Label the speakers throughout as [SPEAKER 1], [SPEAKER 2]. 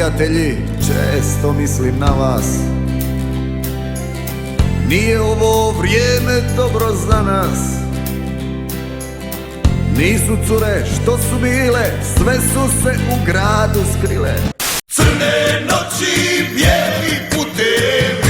[SPEAKER 1] prijatelji, često mislim na vas. Nije ovo vrijeme dobro za nas. Nisu cure što su bile, sve su se u gradu skrile. Crne noći, bijeli putevi.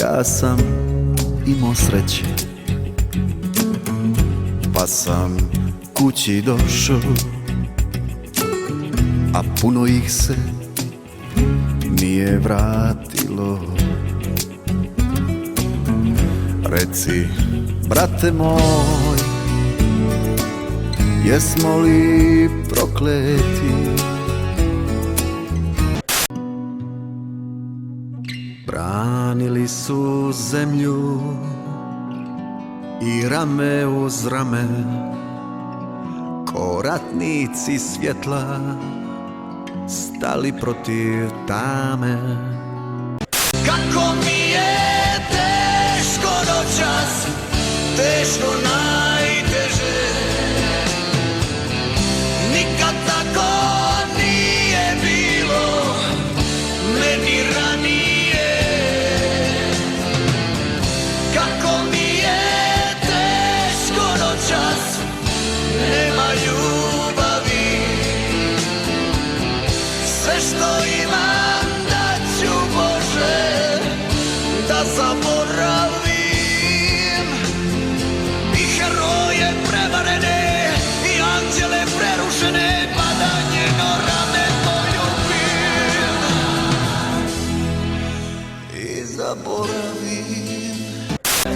[SPEAKER 1] Ja sam imao sreće, pa sam kući došao, a puno ih se nije vratilo. Reci, brate moj, jesmo li prokleti? Branili su zemlju i rame uz rame, ko ratnici svjetla stali protiv tame. Kako mi je teško noćas, teško najteže, nikad tako nije bilo meni ranije. Kako mi je teško noćas, nema ljubavi, sve što imam daću Bože da zaboravim. I heroje prevarene i anđele prerušene, pa da njeno rame poljubim i zaboravim.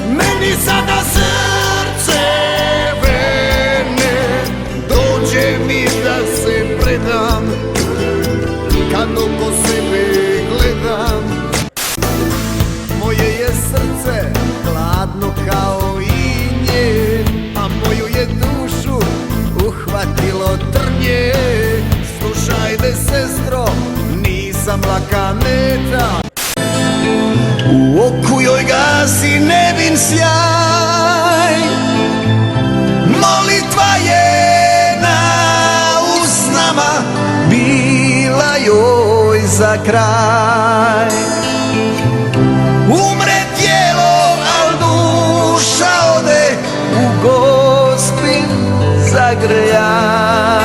[SPEAKER 1] Meni sada srce vene, dođe mi da se predam, kad oko sebe gledam. Moje je srce hladno kao i nje, a moju je dušu uhvatilo trnje. Slušajte sestro, nisam laka meta, u oku joj gasi nevin sjaj. Molitva je na usnama bila joj za kraj. Umre tijelo, al duša ode u Gospin zagrljaj.